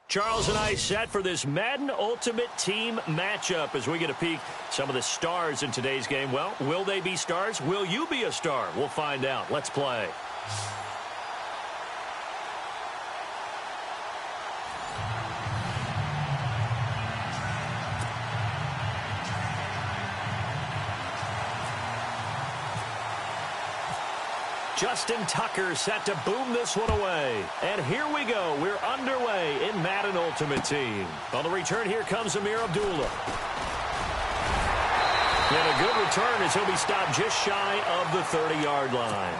Charles and I set for this Madden Ultimate Team matchup as we get a peek some of the stars in today's game. Well, will they be stars? Will you be a star? We'll find out. Let's play. Justin Tucker set to boom this one away. And here we go. We're underway in Madden Ultimate Team. On the return, here comes Amir Abdullah. And a good return as he'll be stopped just shy of the 30-yard line.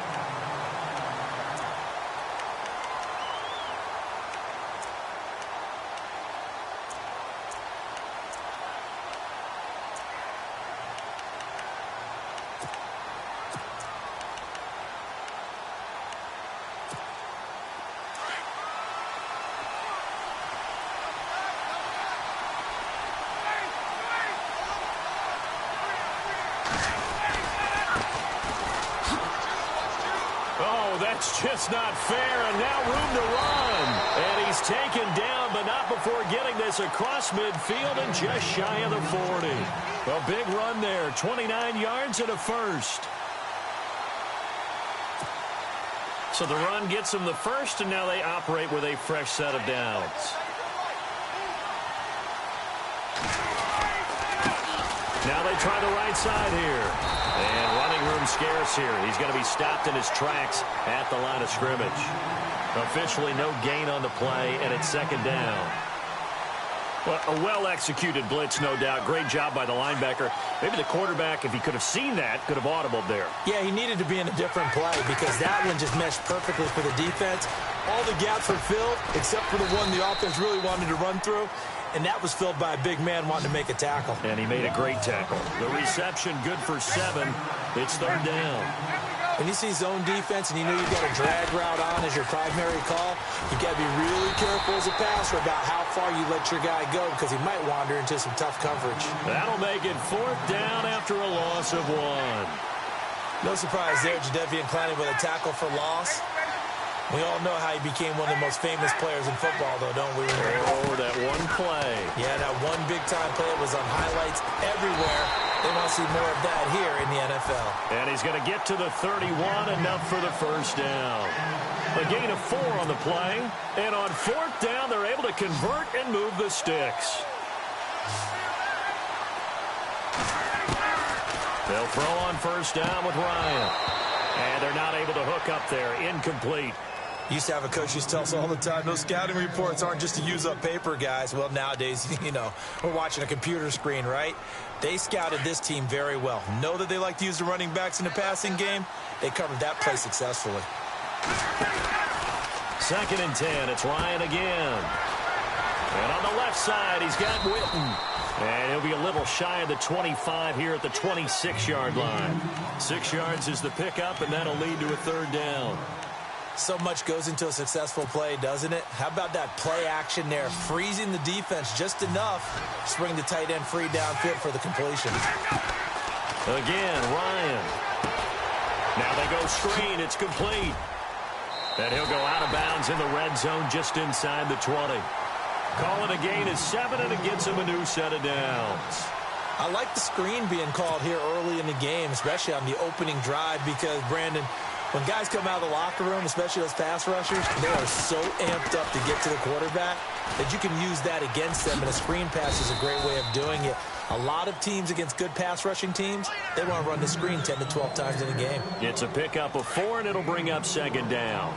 That's just not fair, and now room to run. And he's taken down, but not before getting this across midfield and just shy of the 40. A big run there, 29 yards and a first. So the run gets them the first, and now they operate with a fresh set of downs. Now they try the right side here. And running room scarce here. He's going to be stopped in his tracks at the line of scrimmage. Officially no gain on the play, and it's second down. Well, a well-executed blitz, no doubt. Great job by the linebacker. Maybe the quarterback, if he could have seen that, could have audibled there. Yeah, he needed to be in a different play because that one just meshed perfectly for the defense. All the gaps were filled except for the one the offense really wanted to run through. And that was filled by a big man wanting to make a tackle. And he made a great tackle. The reception good for 7. It's third down. When you see zone defense and you know you've got a drag route on as your primary call, you've got to be really careful as a passer about how far you let your guy go because he might wander into some tough coverage. That'll make it fourth down after a loss of 1. No surprise there, Jadeveon Clowney with a tackle for loss. We all know how he became one of the most famous players in football, though, don't we? Oh, that one play. Yeah, that one big-time play was on highlights everywhere. They want to see more of that here in the NFL. And he's going to get to the 31, enough for the first down. A gain of 4 on the play. And on fourth down, they're able to convert and move the sticks. They'll throw on first down with Ryan. And they're not able to hook up there. Incomplete. Used to have a coach who used to tell us all the time, those scouting reports aren't just to use up paper, guys. Well, nowadays, you know, we're watching a computer screen, right? They scouted this team very well. Know that they like to use the running backs in the passing game? They covered that play successfully. Second and 10. It's Ryan again. And on the left side, he's got Witten. And he'll be a little shy of the 25 here at the 26-yard line. 6 yards is the pickup, and that'll lead to a third down. So much goes into a successful play, doesn't it? How about that play action there, freezing the defense just enough to bring the tight end free downfield for the completion. Again, Ryan. Now they go screen. It's complete. And he'll go out of bounds in the red zone just inside the 20. Calling a gain is 7, and it gets him a new set of downs. I like the screen being called here early in the game, especially on the opening drive, because, Brandon, when guys come out of the locker room, especially those pass rushers, they are so amped up to get to the quarterback that you can use that against them, and a screen pass is a great way of doing it. A lot of teams against good pass rushing teams, they want to run the screen 10 to 12 times in a game. It's a pickup of 4, and it'll bring up second down.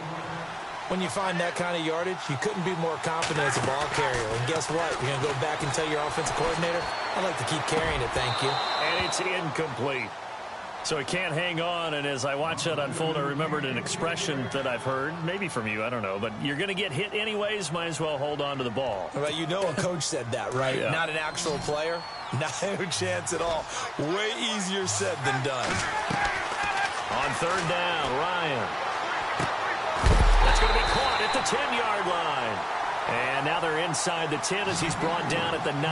When you find that kind of yardage, you couldn't be more confident as a ball carrier. And guess what? You're going to go back and tell your offensive coordinator, I'd like to keep carrying it, thank you. And it's incomplete. So he can't hang on, and as I watch that unfold, I remembered an expression that I've heard, maybe from you, I don't know, but you're going to get hit anyways, might as well hold on to the ball. Well, you know a coach said that, right? Yeah. Not an actual player. No chance at all. Way easier said than done. On third down, Ryan. That's going to be caught at the 10-yard line. And now they're inside the 10 as he's brought down at the 9.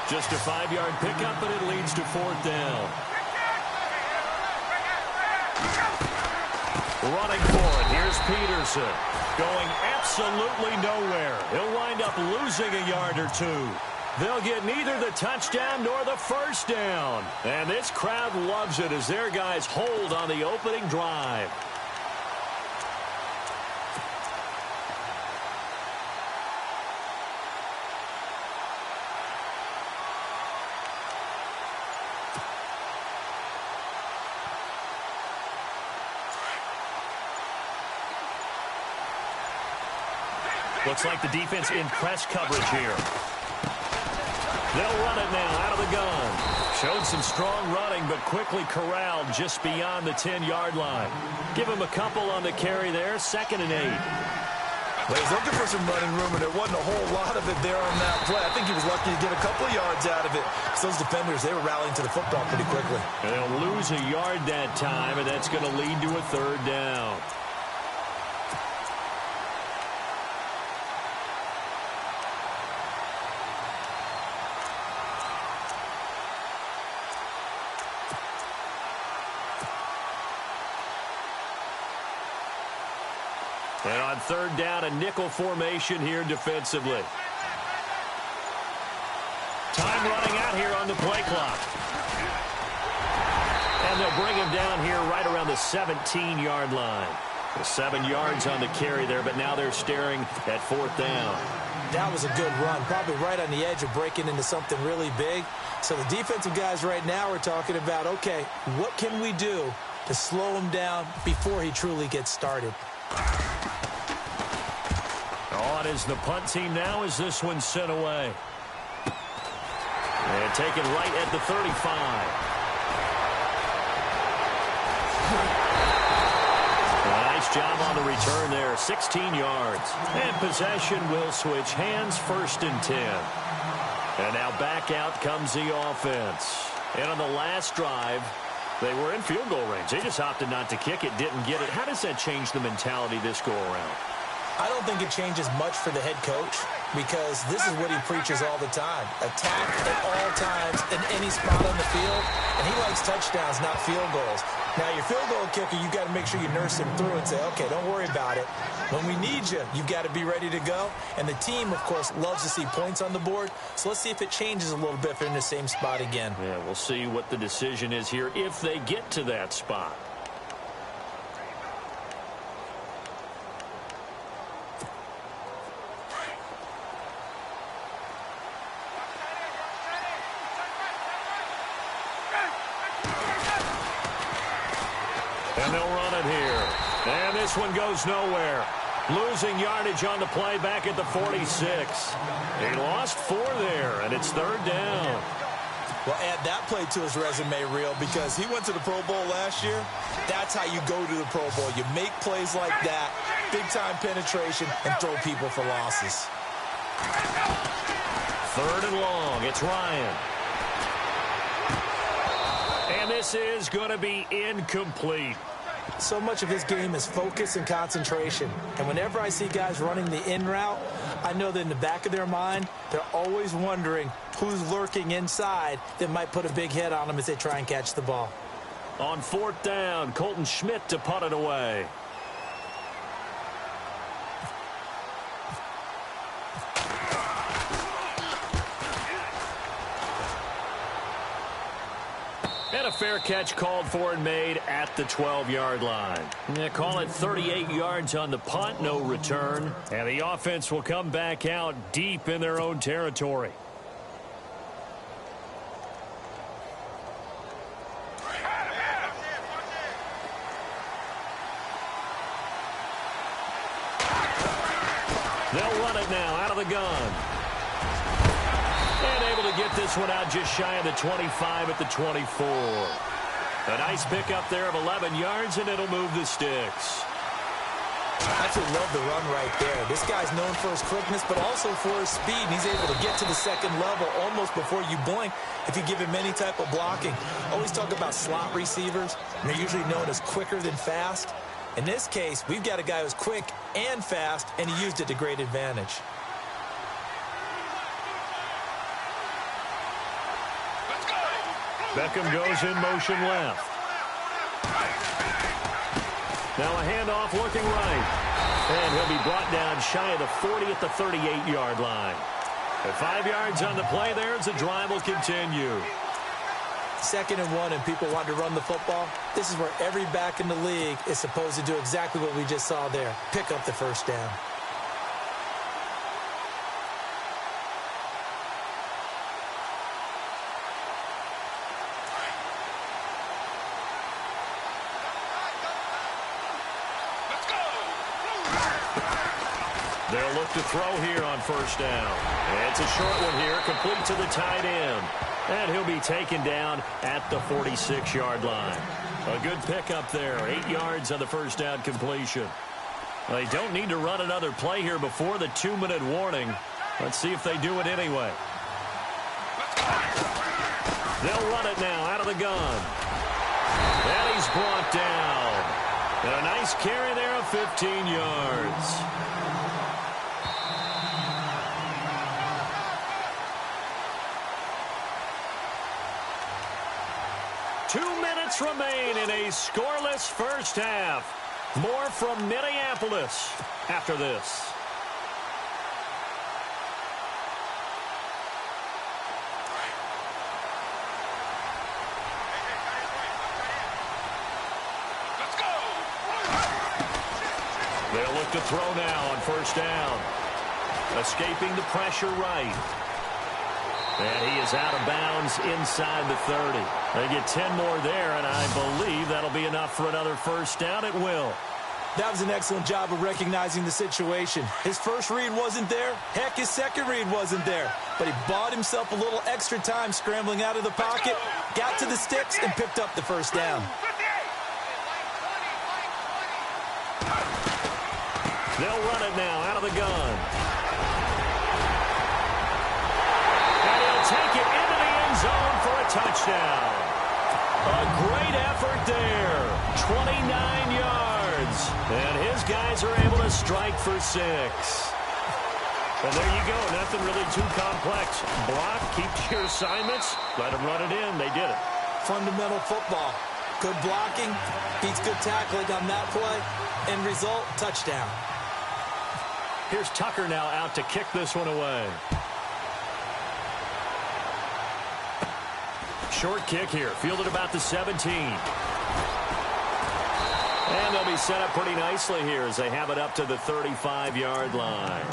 Just a 5-yard pickup, but it leads to fourth down. Running for it. Here's Peterson. Going absolutely nowhere. He'll wind up losing a yard or two. They'll get neither the touchdown nor the first down. And this crowd loves it as their guys hold on the opening drive. Looks like the defense in press coverage here. They'll run it now out of the gun. Showed some strong running, but quickly corralled just beyond the 10-yard line. Give him a couple on the carry there, 2nd and 8. Well, he's looking for some running room, and there wasn't a whole lot of it there on that play. I think he was lucky to get a couple of yards out of it. So those defenders, they were rallying to the football pretty quickly. And they'll lose a yard that time, and that's going to lead to a 3rd down. And on 3rd down, a nickel formation here defensively. Time running out here on the play clock. And they'll bring him down here right around the 17-yard line. 7 yards on the carry there, but now they're staring at 4th down. That was a good run, probably right on the edge of breaking into something really big. So the defensive guys right now are talking about, okay, what can we do to slow him down before he truly gets started? On is the punt team now as this one's sent away. And taken right at the 35. Nice job on the return there, 16 yards. And possession will switch hands, 1st and 10. And now back out comes the offense. And on the last drive, they were in field goal range. They just opted not to kick it, didn't get it. How does that change the mentality this go around? I don't think it changes much for the head coach because this is what he preaches all the time. Attack at all times in any spot on the field, and he likes touchdowns, not field goals. Now, your field goal kicker, you've got to make sure you nurse him through and say, okay, don't worry about it. When we need you, you've got to be ready to go. And the team, of course, loves to see points on the board. So let's see if it changes a little bit if they're in the same spot again. Yeah, we'll see what the decision is here if they get to that spot. And they'll run it here. And this one goes nowhere. Losing yardage on the play back at the 46. He lost 4 there, and it's 3rd down. Well, add that play to his resume reel because he went to the Pro Bowl last year. That's how you go to the Pro Bowl. You make plays like that, big-time penetration, and throw people for losses. 3rd and long. It's Ryan. And this is going to be incomplete. So much of this game is focus and concentration. And whenever I see guys running the in route, I know that in the back of their mind, they're always wondering who's lurking inside that might put a big hit on them as they try and catch the ball. On 4th down, Colton Schmidt to punt it away. And a fair catch called for and made at the 12-yard line. They call it 38 yards on the punt, no return. And the offense will come back out deep in their own territory. They'll run it now out of the gun. And able to get this one out just shy of the 25 at the 24. A nice pickup there of 11 yards, and it'll move the sticks. I actually love the run right there. This guy's known for his quickness, but also for his speed. And he's able to get to the 2nd level almost before you blink if you give him any type of blocking. Always talk about slot receivers, and they're usually known as quicker than fast. In this case, we've got a guy who's quick and fast, and he used it to great advantage. Beckham goes in motion left. Now a handoff looking right. And he'll be brought down shy of the 40 at the 38-yard line. At 5 yards on the play there, as the drive will continue. 2nd and 1, and people want to run the football. This is where every back in the league is supposed to do exactly what we just saw there. Pick up the first down. They'll look to throw here on first down. And it's a short one here, complete to the tight end. And he'll be taken down at the 46-yard line. A good pickup there, 8 yards on the first down completion. They don't need to run another play here before the 2-minute warning. Let's see if they do it anyway. They'll run it now out of the gun. And he's brought down. And a nice carry there of 15 yards. Remain in a scoreless first half. More from Minneapolis after this. Let's go. They'll look to throw now on first down. Escaping the pressure right. And he is out of bounds inside the 30. They get 10 more there, and I believe that'll be enough for another first down. It will. That was an excellent job of recognizing the situation. His first read wasn't there. Heck, his second read wasn't there. But he bought himself a little extra time scrambling out of the pocket, got to the sticks, and picked up the first down. They'll run it now out of the gun. Take it into the end zone for a touchdown. A great effort there. 29 yards. And his guys are able to strike for 6. And there you go. Nothing really too complex. Block, keep your assignments, let them run it in. They did it. Fundamental football. Good blocking, beats good tackling on that play. End result, touchdown. Here's Tucker now out to kick this one away. Short kick here, fielded about the 17. And they'll be set up pretty nicely here as they have it up to the 35-yard line.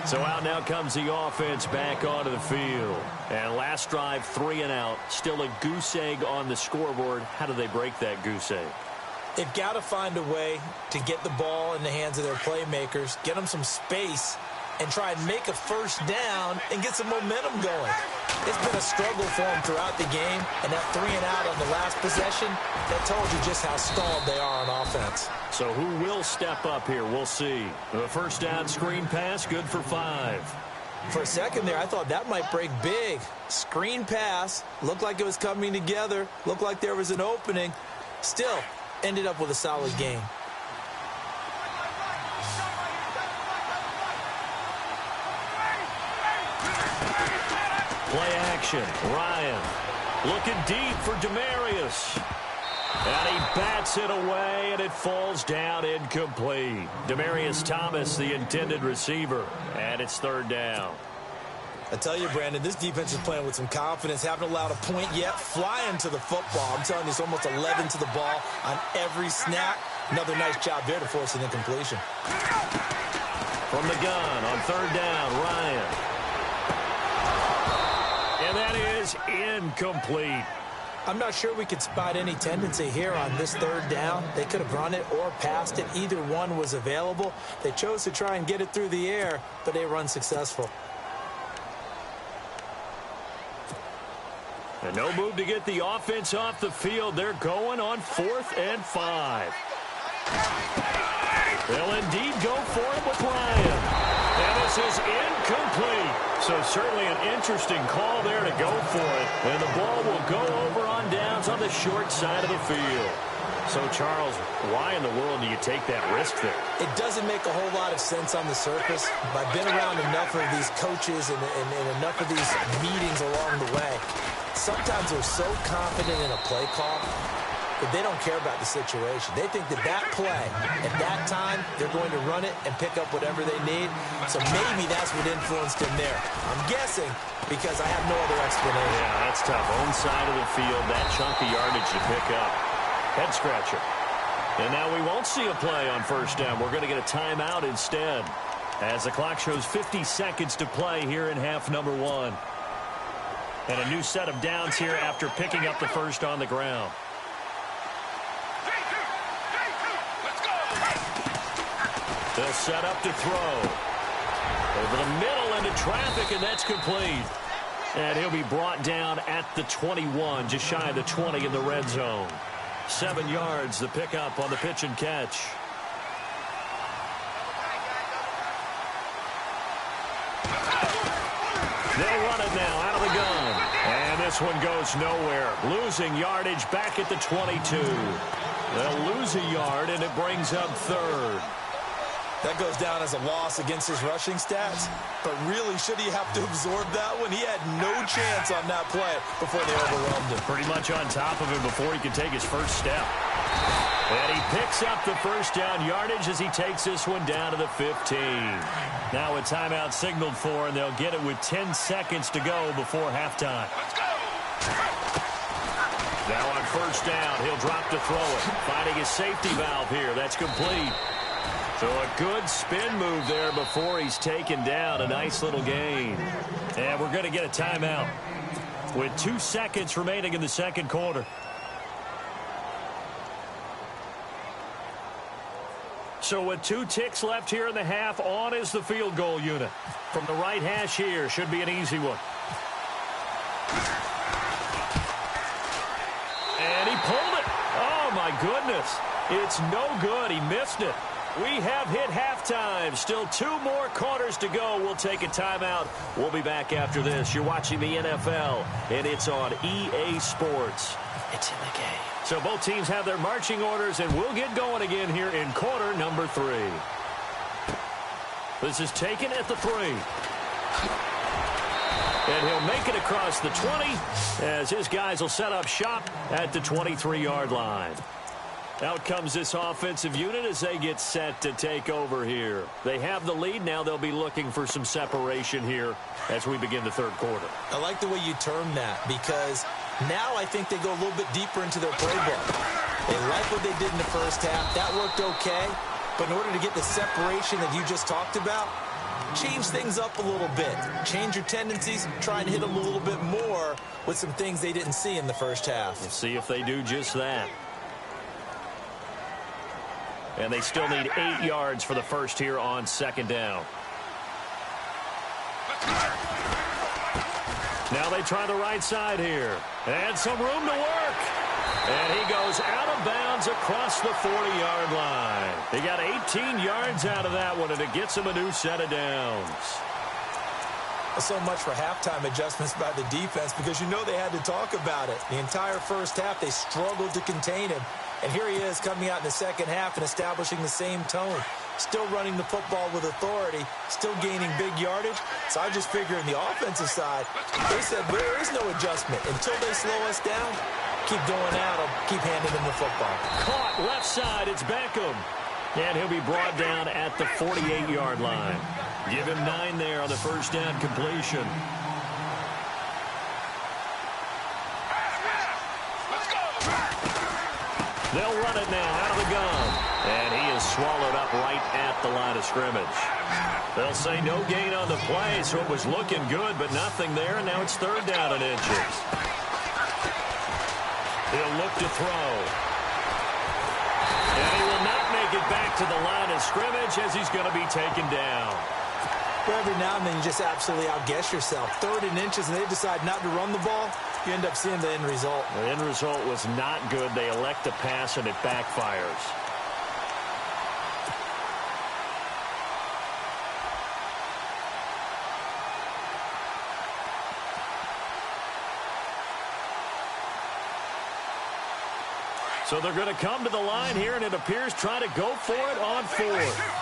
So out now comes the offense back onto the field. And last drive, 3 and out. Still a goose egg on the scoreboard. How do they break that goose egg? They've got to find a way to get the ball in the hands of their playmakers, get them some space, and try and make a first down and get some momentum going. It's been a struggle for them throughout the game, and that 3 and out on the last possession, that told you just how stalled they are on offense. So who will step up here? We'll see. The first down screen pass, good for 5. For a second there, I thought that might break big. Screen pass, looked like it was coming together, looked like there was an opening. Still, ended up with a solid game. Play action. Ryan looking deep for Demarius. And he bats it away, and it falls down incomplete. Demarius Thomas, the intended receiver, and it's 3rd down. I tell you, Brandon, this defense is playing with some confidence. Haven't allowed a point yet. Flying to the football. I'm telling you, it's almost 11 to the ball on every snap. Another nice job there to force an incompletion. From the gun on 3rd down, Ryan. And that is incomplete. I'm not sure we could spot any tendency here on this 3rd down. They could have run it or passed it. Either one was available. They chose to try and get it through the air, but they were unsuccessful. And no move to get the offense off the field. They're going on 4th and 5. They'll indeed go for it with Ryan. And this is incomplete. So certainly an interesting call there to go for it. And the ball will go over on downs on the short side of the field. So, Charles, why in the world do you take that risk there? It doesn't make a whole lot of sense on the surface. But I've been around enough of these coaches and enough of these meetings along the way. Sometimes they're so confident in a play call, but they don't care about the situation. They think that that play, at that time, they're going to run it and pick up whatever they need. So maybe that's what influenced him there. I'm guessing because I have no other explanation. Yeah, that's tough. Own side of the field, that chunk of yardage to pick up. Head scratcher. And now we won't see a play on first down. We're going to get a timeout instead, as the clock shows 50 seconds to play here in half number 1. And a new set of downs here after picking up the first on the ground. They'll set up to throw. Over the middle into traffic, and that's complete. And he'll be brought down at the 21, just shy of the 20 in the red zone. 7 yards, the pickup on the pitch and catch. They'll run it now out of the gun. And this one goes nowhere. Losing yardage back at the 22. They'll lose a yard, and it brings up third. That goes down as a loss against his rushing stats. But really, should he have to absorb that one? He had no chance on that play before they overwhelmed him. Pretty much on top of him before he could take his first step. And he picks up the first down yardage as he takes this one down to the 15. Now a timeout signaled for, and they'll get it with 10 seconds to go before halftime. Now on first down, he'll drop to throw it. Finding his safety valve here. That's complete. So a good spin move there before he's taken down. A nice little gain. And we're going to get a timeout with 2 seconds remaining in the second quarter. So with 2 ticks left here in the half, on is the field goal unit. From the right hash here, should be an easy one. And he pulled it. Oh, my goodness. It's no good. He missed it. We have hit halftime. Still 2 more quarters to go. We'll take a timeout. We'll be back after this. You're watching the NFL, and it's on EA Sports. It's in the game. So both teams have their marching orders, and we'll get going again here in quarter number 3. This is taken at the 3. And he'll make it across the 20 as his guys will set up shop at the 23-yard line. Out comes this offensive unit as they get set to take over here. They have the lead. Now they'll be looking for some separation here as we begin the third quarter. I like the way you term that because now I think they go a little bit deeper into their playbook. They like what they did in the first half. That worked okay. But in order to get the separation that you just talked about, change things up a little bit. Change your tendencies. Try and hit them a little bit more with some things they didn't see in the first half. We'll see if they do just that. And they still need 8 yards for the first here on second down. Now they try the right side here. And some room to work. And he goes out of bounds across the 40-yard line. He got 18 yards out of that one, and it gets him a new set of downs. So much for halftime adjustments by the defense because you know they had to talk about it. The entire first half, they struggled to contain him. And here he is coming out in the second half and establishing the same tone. Still running the football with authority, still gaining big yardage. So I just figure in the offensive side, they said there is no adjustment. Until they slow us down, keep going at them, keep handing them the football. Caught left side, it's Beckham. And he'll be brought down at the 48-yard line. Give him 9 there on the first down completion. They'll run it now out of the gun. And he is swallowed up right at the line of scrimmage. They'll say no gain on the play, so it was looking good, but nothing there, and now it's third down and inches. He'll look to throw. And he will not make it back to the line of scrimmage as he's going to be taken down. But every now and then you just absolutely outguess yourself. Third and inches, and they decide not to run the ball. You end up seeing the end result. The end result was not good. They elect to pass, and it backfires. So they're going to come to the line here, and it appears trying to go for it on 4th.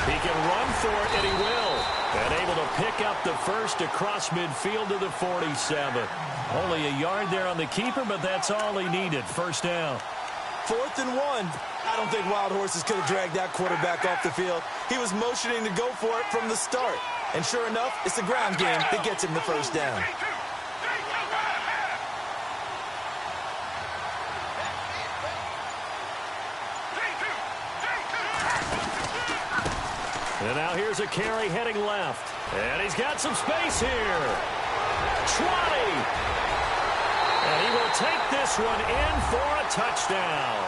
He can run for it, and he will. And able to pick up the first across midfield to the 47. Only a yard there on the keeper, but that's all he needed. First down. 4th and 1. I don't think Wild Horses could have dragged that quarterback off the field. He was motioning to go for it from the start. And sure enough, it's the ground game that gets him the first down. And now here's a carry heading left. And he's got some space here. 20. And he will take this one in for a touchdown.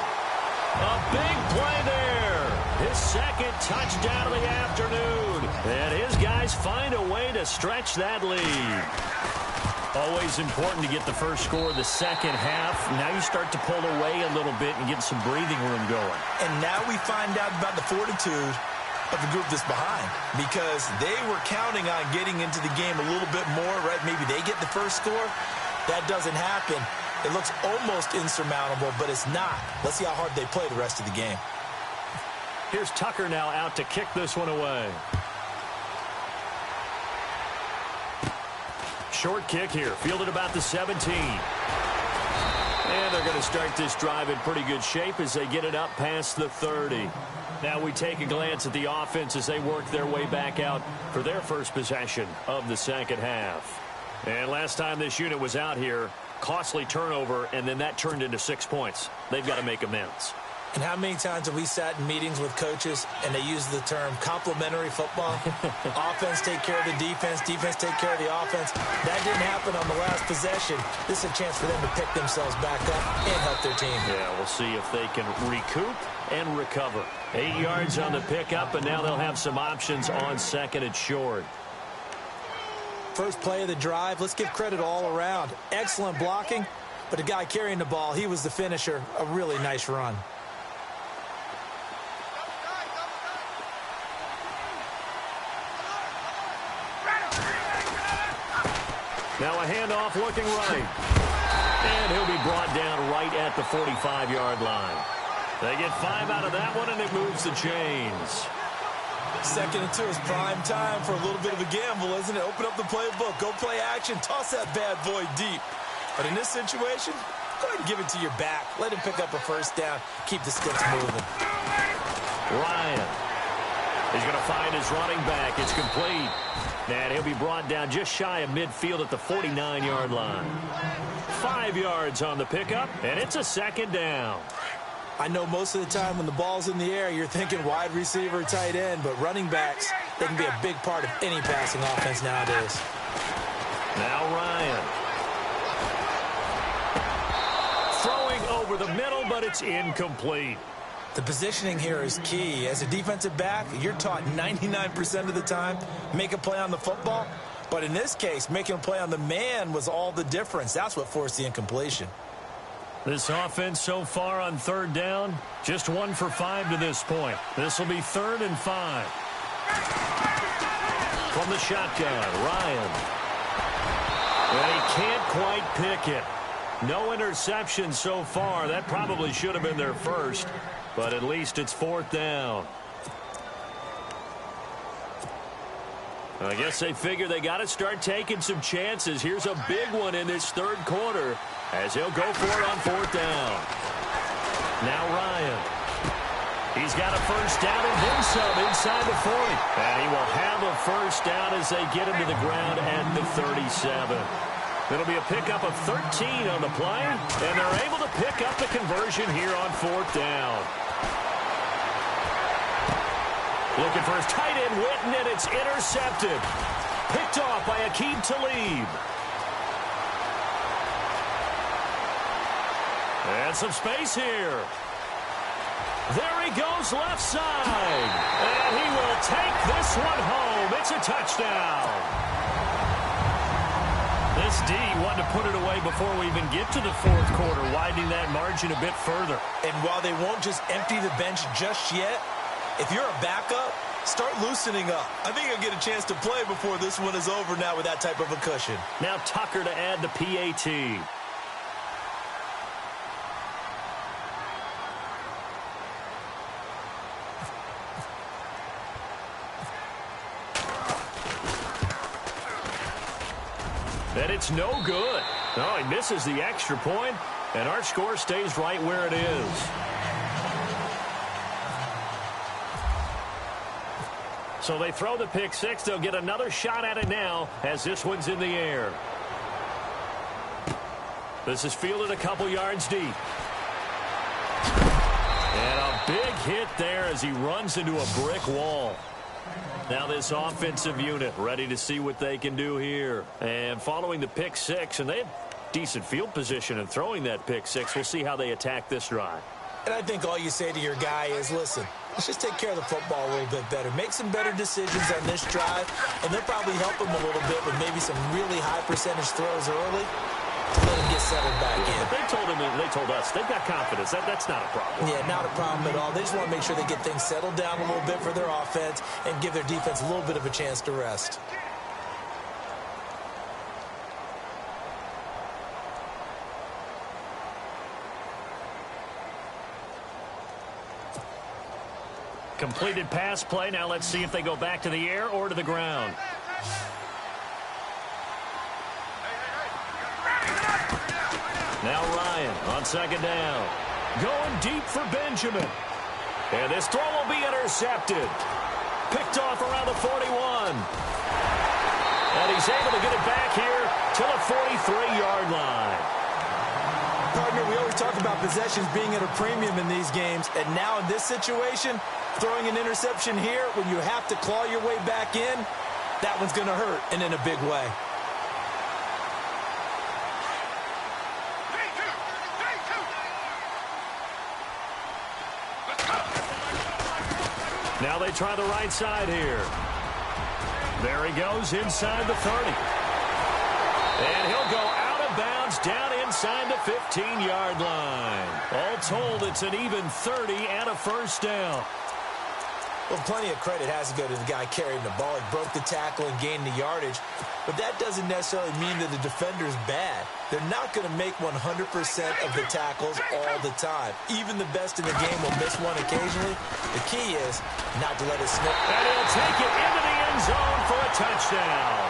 A big play there. His second touchdown of the afternoon. And his guys find a way to stretch that lead. Always important to get the first score of the second half. Now you start to pull away a little bit and get some breathing room going. And now we find out about the fortitude of the group that's behind, because they were counting on getting into the game a little bit more, right? Maybe they get the first score. That doesn't happen. It looks almost insurmountable, but it's not. Let's see how hard they play the rest of the game. Here's Tucker now out to kick this one away. Short kick here, fielded about the 17. And they're going to start this drive in pretty good shape as they get it up past the 30. Now we take a glance at the offense as they work their way back out for their first possession of the second half. And last time this unit was out here, costly turnover, and then that turned into 6 points. They've got to make amends. And how many times have we sat in meetings with coaches and they use the term complementary football? Offense take care of the defense, defense take care of the offense. That didn't happen on the last possession. This is a chance for them to pick themselves back up and help their team. Yeah, we'll see if they can recoup and recover. 8 yards on the pickup, and now they'll have some options on second and short. First play of the drive, let's give credit all around. Excellent blocking, but the guy carrying the ball, he was the finisher. A really nice run. Now a handoff looking right. And he'll be brought down right at the 45-yard line. They get 5 out of that one, and it moves the chains. 2nd and 2 is prime time for a little bit of a gamble, isn't it? Open up the playbook, go play action, toss that bad boy deep. But in this situation, go ahead and give it to your back. Let him pick up a first down. Keep the sticks moving. Ryan. He's going to find his running back. It's complete. And he'll be brought down just shy of midfield at the 49-yard line. 5 yards on the pickup, and it's a second down. I know most of the time when the ball's in the air, you're thinking wide receiver, tight end, but running backs, they can be a big part of any passing offense nowadays. Now Ryan. Throwing over the middle, but it's incomplete. The positioning here is key. As a defensive back, you're taught 99% of the time, make a play on the football. But in this case, making a play on the man was all the difference. That's what forced the incompletion. This offense so far on third down, just 1 for 5 to this point. This will be 3rd and 5. From the shotgun, Ryan. And he can't quite pick it. No interception so far. That probably should have been their first, but at least it's 4th down. I guess they figure they got to start taking some chances. Here's a big one in this third quarter as he'll go for it on 4th down. Now Ryan. He's got a first down and then some inside the 40. And he will have a first down as they get him to the ground at the 37. It'll be a pickup of 13 on the play, and they're able to pick up the conversion here on 4th down. Looking for his tight end, Witten, and it's intercepted. Picked off by Aqib Talib. And some space here. There he goes left side. And he will take this one home. It's a touchdown. This D wanted to put it away before we even get to the 4th quarter, widening that margin a bit further. And while they won't just empty the bench just yet, if you're a backup, start loosening up. I think you'll get a chance to play before this one is over now with that type of a cushion. Now Tucker to add the PAT. And it's no good. Oh, he misses the extra point, and our score stays right where it is. So they throw the pick six. They'll get another shot at it now as this one's in the air. This is fielded a couple yards deep. And a big hit there as he runs into a brick wall. Now this offensive unit ready to see what they can do here. And following the pick six, and they have decent field position in throwing that pick six. We'll see how they attack this drive. And I think all you say to your guy is, listen, let's just take care of the football a little bit better. Make some better decisions on this drive, and they'll probably help him a little bit with maybe some really high percentage throws early to let him get settled back in. But they told him, and they told us, they've got confidence. That's not a problem. Yeah, not a problem at all. They just want to make sure they get things settled down a little bit for their offense and give their defense a little bit of a chance to rest. Completed pass play. Now let's see if they go back to the air or to the ground. Now Ryan on second down. Going deep for Benjamin. And this throw will be intercepted. Picked off around the 41. And he's able to get it back here to the 43-yard line. Partner, we always talk about possessions being at a premium in these games. And now in this situation, throwing an interception here when you have to claw your way back in, that one's going to hurt, and in a big way. Now they try the right side here. There he goes inside the 30. And he'll go out of bounds down inside the 15-yard line. All told, it's an even 30 and a first down. Well, plenty of credit has to go to the guy carrying the ball. He broke the tackle and gained the yardage. But that doesn't necessarily mean that the defender's bad. They're not going to make 100% of the tackles all the time. Even the best in the game will miss one occasionally. The key is not to let it slip. And he'll take it into the end zone for a touchdown.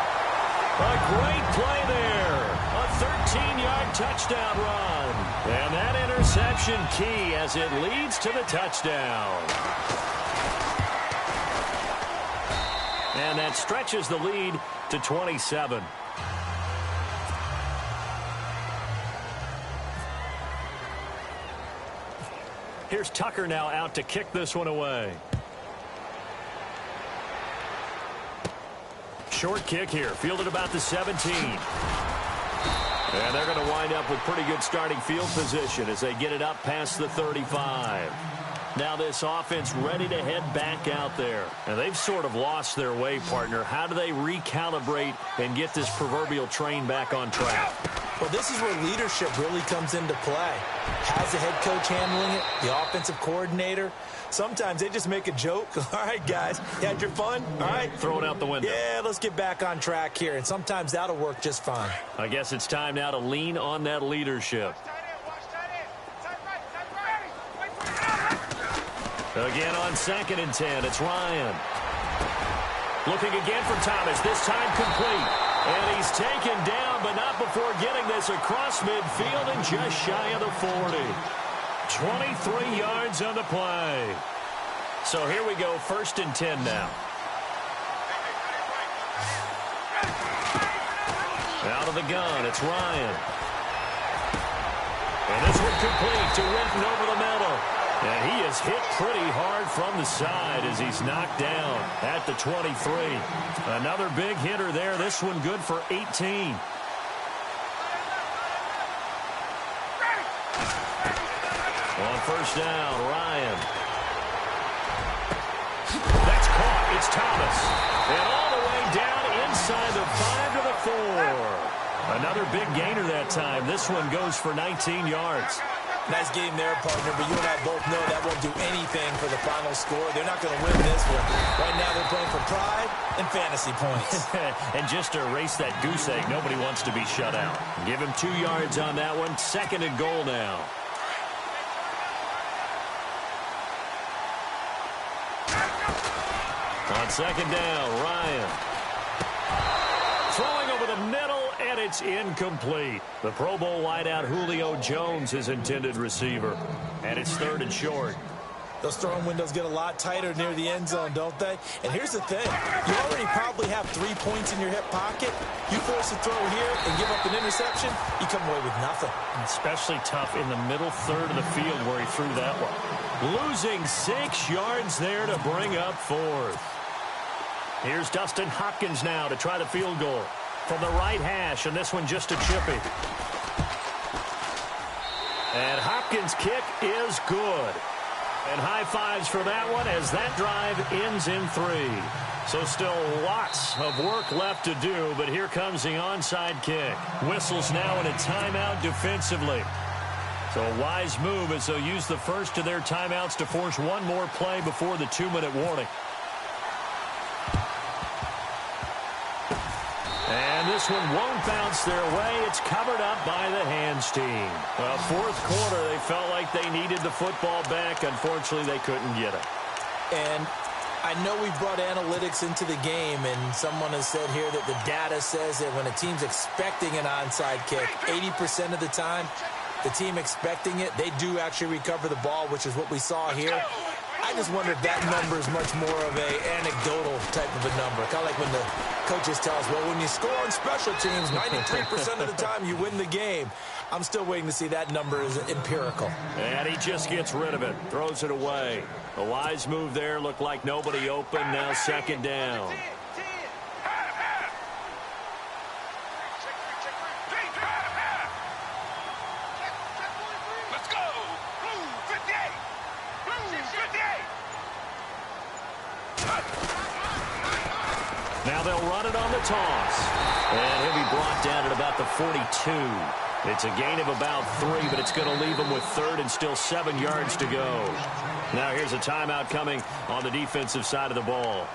A great play there. A 13-yard touchdown run. And that interception key as it leads to the touchdown. And that stretches the lead to 27. Here's Tucker now out to kick this one away. Short kick here, fielded about the 17. And they're going to wind up with pretty good starting field position as they get it up past the 35. Now this offense ready to head back out there. And they've sort of lost their way, partner. How do they recalibrate and get this proverbial train back on track? Well, this is where leadership really comes into play. How's the head coach handling it? The offensive coordinator? Sometimes they just make a joke. All right, guys, you had your fun? All right. Throw it out the window. Yeah, let's get back on track here. And sometimes that'll work just fine. I guess it's time now to lean on that leadership. Again on 2nd and 10, it's Ryan. Looking again for Thomas, this time complete. And he's taken down, but not before getting this across midfield and just shy of the 40. 23 yards on the play. So here we go, 1st and 10 now. Out of the gun, it's Ryan. And this one complete to Winton over the middle. And he is hit pretty hard from the side as he's knocked down at the 23. Another big hitter there. This one good for 18. On 1st down, Ryan. That's caught. It's Thomas. And all the way down inside the 5 to the 4. Another big gainer that time. This one goes for 19 yards. Nice game there, partner, but you and I both know that won't do anything for the final score. They're not going to win this one. Right now they're playing for pride and fantasy points. And just to erase that goose egg, nobody wants to be shut out. Give him 2 yards on that one. 2nd and goal now. On 2nd down, Ryan. Throwing over the middle, and it's incomplete. The Pro Bowl wideout Julio Jones is intended receiver. And it's 3rd and short. Those throwing windows get a lot tighter near the end zone, don't they? And here's the thing. You already probably have 3 points in your hip pocket. You force a throw here and give up an interception, you come away with nothing. Especially tough in the middle third of the field where he threw that one. Losing 6 yards there to bring up 4th. Here's Dustin Hopkins now to try the field goal from the right hash, and this one just a chippy. And Hopkins' kick is good. And high fives for that one as that drive ends in 3. So still lots of work left to do, but here comes the onside kick. Whistles now in a timeout defensively. So a wise move as they'll use the first of their timeouts to force one more play before the 2-minute warning. And this one won't bounce their way. It's covered up by the hands team. Well, 4th quarter, they felt like they needed the football back. Unfortunately, they couldn't get it. And I know we brought analytics into the game, and someone has said here that the data says that when a team's expecting an onside kick, 80% of the time, the team expecting it, they do actually recover the ball, which is what we saw here. I just wonder if that number is much more of a anecdotal type of a number. Kind of like when the coaches tell us, well, when you score on special teams, 93% of the time you win the game. I'm still waiting to see that number is empirical. And he just gets rid of it, throws it away. A wise move there, looked like nobody open, now 2nd down. Now they'll run it on the toss. And he'll be brought down at about the 42. It's a gain of about 3, but it's going to leave them with 3rd and still 7 yards to go. Now here's a timeout coming on the defensive side of the ball.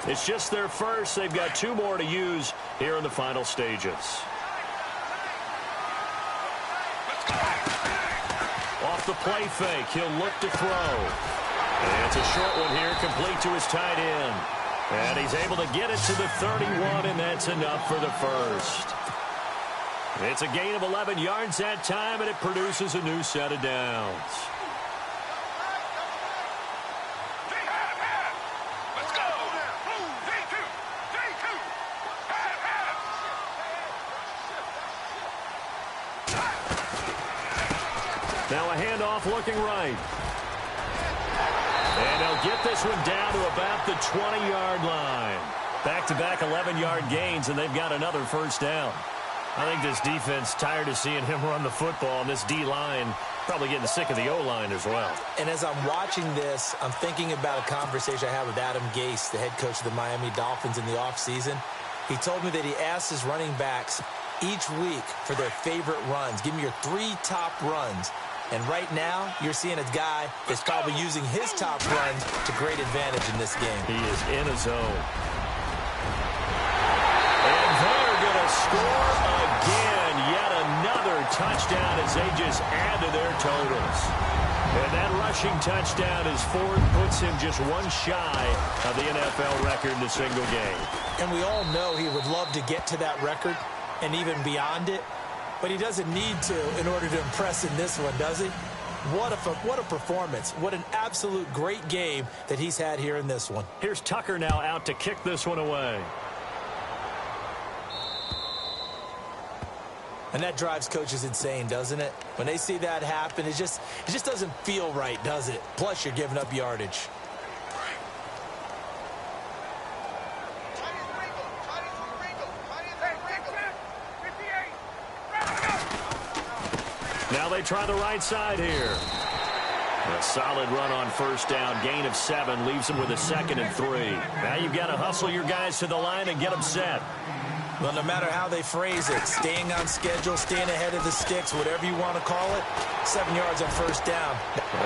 It's just their first. They've got 2 more to use here in the final stages. Off the play fake, he'll look to throw. And it's a short one here, complete to his tight end. And he's able to get it to the 31, and that's enough for the first. It's a gain of 11 yards that time, and it produces a new set of downs. Now a handoff looking right. And they'll get this one down to about the 20-yard line. Back-to-back 11-yard gains, and they've got another first down. I think this defense tired of seeing him run the football, and this D-line probably getting sick of the O-line as well. And as I'm watching this, I'm thinking about a conversation I had with Adam Gase, the head coach of the Miami Dolphins in the offseason. He told me that he asked his running backs each week for their favorite runs. Give me your 3 top runs. And right now, you're seeing a guy that's probably using his top runs to great advantage in this game. He is in a zone. And they're going to score again. Yet another touchdown as they just add to their totals. And that rushing touchdown is 4th, puts him just 1 shy of the NFL record in a single game. And we all know he would love to get to that record and even beyond it. But he doesn't need to in order to impress in this one, does he? What a performance. What an absolute great game that he's had here in this one. Here's Tucker now out to kick this one away. And that drives coaches insane, doesn't it? When they see that happen, it just doesn't feel right, does it? Plus, you're giving up yardage. Now they try the right side here. A solid run on first down. Gain of 7 leaves them with a 2nd and 3. Now you've got to hustle your guys to the line and get them set. Well, no matter how they phrase it, staying on schedule, staying ahead of the sticks, whatever you want to call it, 7 yards on first down.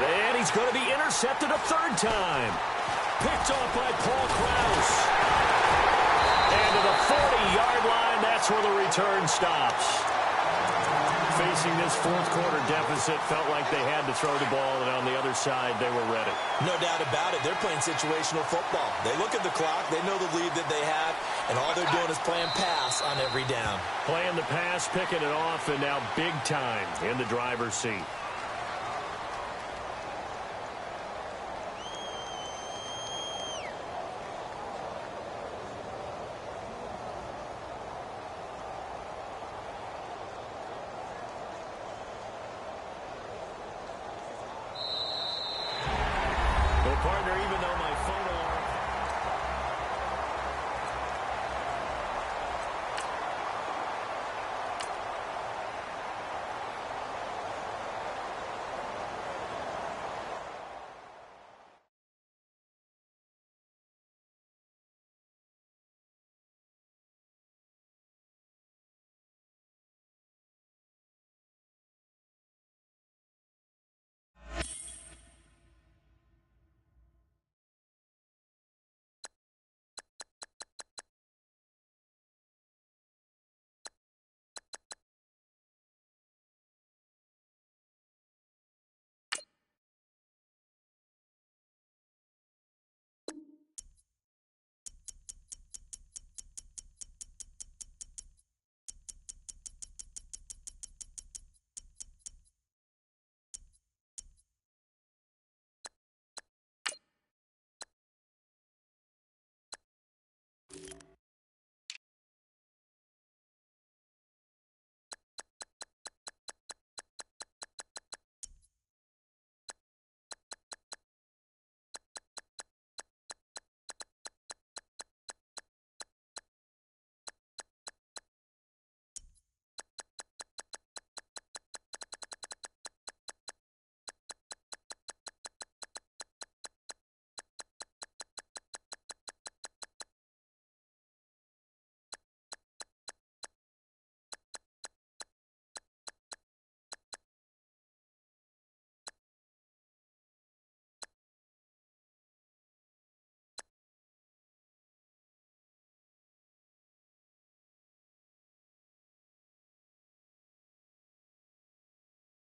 And he's going to be intercepted a 3rd time. Picked off by Paul Krause. And to the 40-yard line, that's where the return stops. Facing this fourth quarter deficit, felt like they had to throw the ball, and on the other side, they were ready. No doubt about it. They're playing situational football. They look at the clock. They know the lead that they have, and all they're doing is playing pass on every down. Playing the pass, picking it off, and now big time in the driver's seat.